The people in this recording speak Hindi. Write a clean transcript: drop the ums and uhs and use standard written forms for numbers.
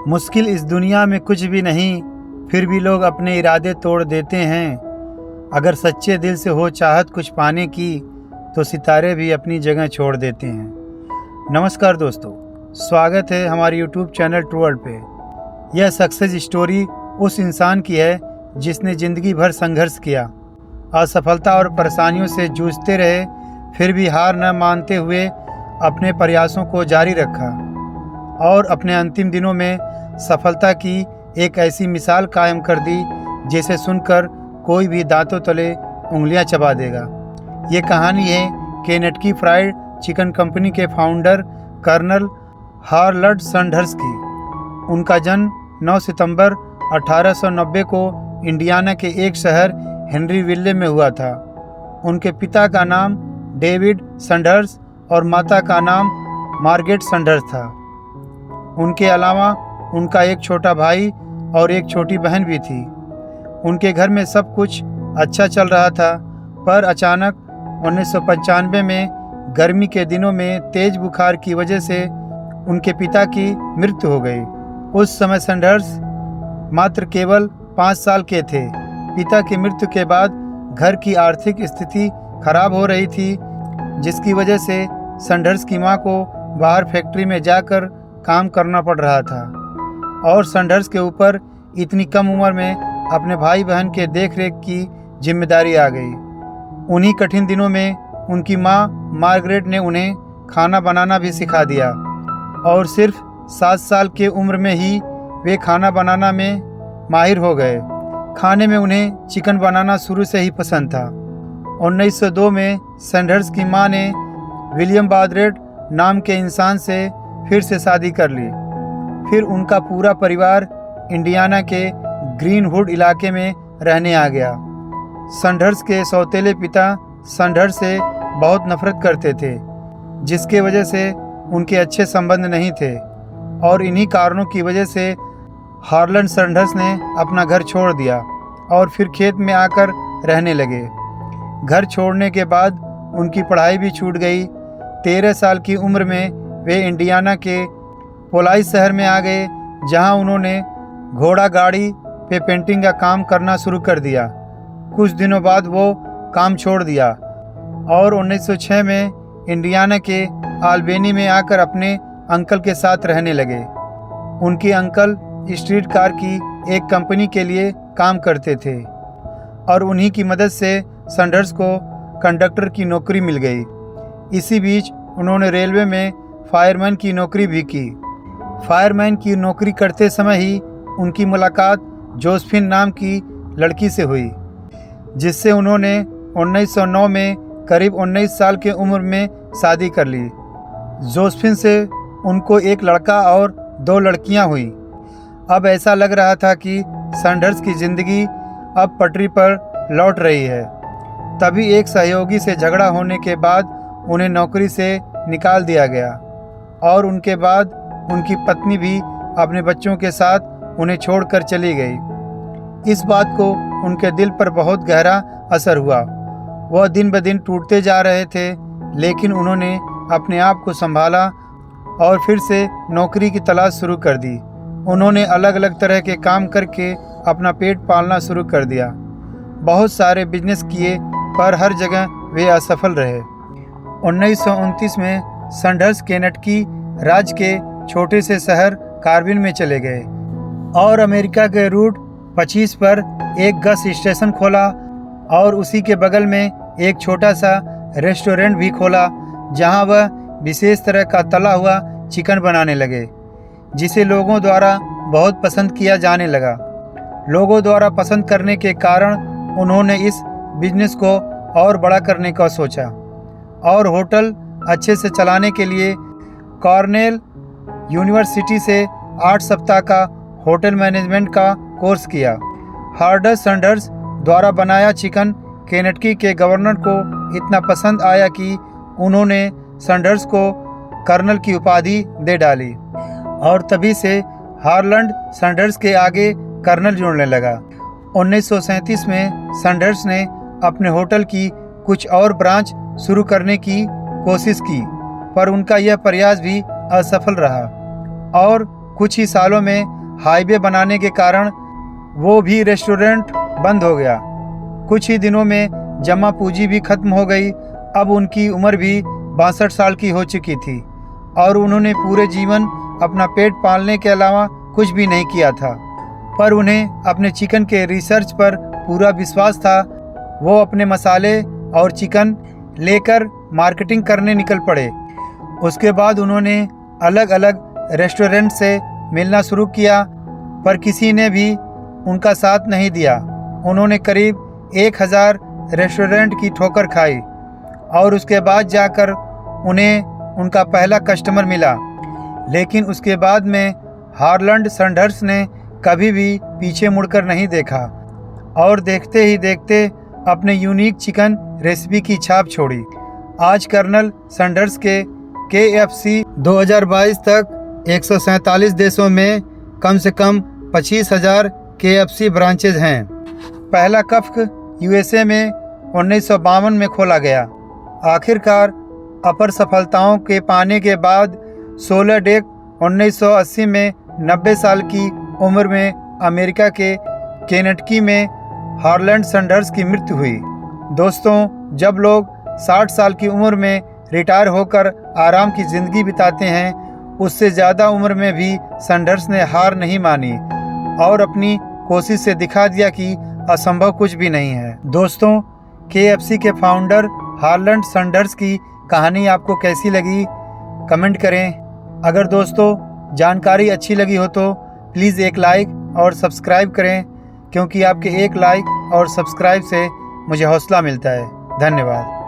मुश्किल इस दुनिया में कुछ भी नहीं, फिर भी लोग अपने इरादे तोड़ देते हैं। अगर सच्चे दिल से हो चाहत कुछ पाने की, तो सितारे भी अपनी जगह छोड़ देते हैं। नमस्कार दोस्तों, स्वागत है हमारे यूट्यूब चैनल ट्रू वर्ल्ड पे। यह सक्सेस स्टोरी उस इंसान की है जिसने ज़िंदगी भर संघर्ष किया, असफलता और परेशानियों से जूझते रहे, फिर भी हार न मानते हुए अपने प्रयासों को जारी रखा और अपने अंतिम दिनों में सफलता की एक ऐसी मिसाल कायम कर दी जिसे सुनकर कोई भी दांतों तले उंगलियां चबा देगा। ये कहानी है केनेटकी फ्राइड चिकन कंपनी के फाउंडर कर्नल हार्लड सैंडर्स की। उनका जन्म 9 सितंबर 1890 को इंडियाना के एक शहर हेनरीविले में हुआ था। उनके पिता का नाम डेविड सैंडर्स और माता का नाम मार्गरेट सैंडर्स था। उनके अलावा उनका एक छोटा भाई और एक छोटी बहन भी थी। उनके घर में सब कुछ अच्छा चल रहा था, पर अचानक 1995 में गर्मी के दिनों में तेज बुखार की वजह से उनके पिता की मृत्यु हो गई। उस समय सैंडर्स मात्र केवल 5 साल के थे। पिता की मृत्यु के बाद घर की आर्थिक स्थिति खराब हो रही थी, जिसकी वजह से सैंडर्स की मां को बाहर फैक्ट्री में जाकर काम करना पड़ रहा था और सैंडर्स के ऊपर इतनी कम उम्र में अपने भाई बहन के देखरेख की जिम्मेदारी आ गई। उन्हीं कठिन दिनों में उनकी मां मार्गरेट ने उन्हें खाना बनाना भी सिखा दिया और सिर्फ 7 साल के उम्र में ही वे खाना बनाना में माहिर हो गए। खाने में उन्हें चिकन बनाना शुरू से ही पसंद था। 1902 में सैंडर्स की मां ने विलियम बार्ट्रेट नाम के इंसान से फिर से शादी कर ली। फिर उनका पूरा परिवार इंडियाना के ग्रीनवुड इलाके में रहने आ गया। सैंडर्स के सौतेले पिता सैंडर्स से बहुत नफरत करते थे, जिसके वजह से उनके अच्छे संबंध नहीं थे और इन्हीं कारणों की वजह से हार्लड सैंडर्स ने अपना घर छोड़ दिया और फिर खेत में आकर रहने लगे। घर छोड़ने के बाद उनकी पढ़ाई भी छूट गई। 13 साल की उम्र में वे इंडियाना के पोलाई शहर में आ गए, जहां उन्होंने घोड़ा गाड़ी पे पेंटिंग का काम करना शुरू कर दिया। कुछ दिनों बाद वो काम छोड़ दिया और 1906 में इंडियाना के आल्बेनी में आकर अपने अंकल के साथ रहने लगे। उनके अंकल स्ट्रीट कार की एक कंपनी के लिए काम करते थे और उन्हीं की मदद से सैंडर्स को कंडक्टर की नौकरी मिल गई। इसी बीच उन्होंने रेलवे में फायरमैन की नौकरी भी की। फायरमैन की नौकरी करते समय ही उनकी मुलाकात जोसेफिन नाम की लड़की से हुई, जिससे उन्होंने 1909 में करीब 19 साल की उम्र में शादी कर ली। जोसेफिन से उनको एक लड़का और 2 लड़कियां हुई। अब ऐसा लग रहा था कि सैंडर्स की ज़िंदगी अब पटरी पर लौट रही है। तभी एक सहयोगी से झगड़ा होने के बाद उन्हें नौकरी से निकाल दिया गया और उनके बाद उनकी पत्नी भी अपने बच्चों के साथ उन्हें छोड़कर चली गई। इस बात को उनके दिल पर बहुत गहरा असर हुआ। वह दिन ब दिन टूटते जा रहे थे, लेकिन उन्होंने अपने आप को संभाला और फिर से नौकरी की तलाश शुरू कर दी। उन्होंने अलग अलग तरह के काम करके अपना पेट पालना शुरू कर दिया। बहुत सारे बिजनेस किए, पर हर जगह वे असफल रहे। 1929 में सैंडर्स केनेटकी राज्य के छोटे से शहर कार्बिन में चले गए और अमेरिका के रूट 25 पर एक गैस स्टेशन खोला और उसी के बगल में एक छोटा सा रेस्टोरेंट भी खोला, जहां वह विशेष तरह का तला हुआ चिकन बनाने लगे, जिसे लोगों द्वारा बहुत पसंद किया जाने लगा। लोगों द्वारा पसंद करने के कारण उन्होंने इस बिजनेस को और बड़ा करने का सोचा और होटल अच्छे से चलाने के लिए कॉर्नेल यूनिवर्सिटी से 8 सप्ताह का होटल मैनेजमेंट का कोर्स किया। हार्लड सैंडर्स द्वारा बनाया चिकन केनेटकी के गवर्नर को इतना पसंद आया कि उन्होंने सैंडर्स को कर्नल की उपाधि दे डाली और तभी से हार्लड सैंडर्स के आगे कर्नल जुड़ने लगा। 1937 में सैंडर्स ने अपने होटल की कुछ और ब्रांच शुरू करने की कोशिश की, पर उनका यह प्रयास भी असफल रहा और कुछ ही सालों में हाईवे बनाने के कारण वो भी रेस्टोरेंट बंद हो गया। कुछ ही दिनों में जमा पूंजी भी खत्म हो गई। अब उनकी उम्र भी 62 साल की हो चुकी थी और उन्होंने पूरे जीवन अपना पेट पालने के अलावा कुछ भी नहीं किया था। पर उन्हें अपने चिकन के रिसर्च पर पूरा विश्वास था। वो अपने मसाले और चिकन लेकर मार्केटिंग करने निकल पड़े। उसके बाद उन्होंने अलग अलग रेस्टोरेंट से मिलना शुरू किया, पर किसी ने भी उनका साथ नहीं दिया। उन्होंने करीब 1000 रेस्टोरेंट की ठोकर खाई और उसके बाद जाकर उन्हें उनका पहला कस्टमर मिला। लेकिन उसके बाद में हार्लैंड सैंडर्स ने कभी भी पीछे मुड़कर नहीं देखा और देखते ही देखते अपने यूनिक चिकन रेसिपी की छाप छोड़ी। आज कर्नल सैंडर्स के KFC 2022 तक 147 देशों में कम से कम 25,000 KFC ब्रांचेज हैं। पहला कफ USA में 1952 में खोला गया। आखिरकार अपर सफलताओं के पाने के बाद 16 डेक 1980 में 90 साल की उम्र में अमेरिका के केनेटकी में हार्लैंड सैंडर्स की मृत्यु हुई। दोस्तों, जब लोग 60 साल की उम्र में रिटायर होकर आराम की ज़िंदगी बिताते हैं, उससे ज़्यादा उम्र में भी सैंडर्स ने हार नहीं मानी और अपनी कोशिश से दिखा दिया कि असंभव कुछ भी नहीं है। दोस्तों, KFC के फाउंडर हार्लैंड सैंडर्स की कहानी आपको कैसी लगी, कमेंट करें। अगर दोस्तों जानकारी अच्छी लगी हो तो प्लीज़ एक लाइक और सब्सक्राइब करें, क्योंकि आपके एक लाइक और सब्सक्राइब से मुझे हौसला मिलता है। धन्यवाद।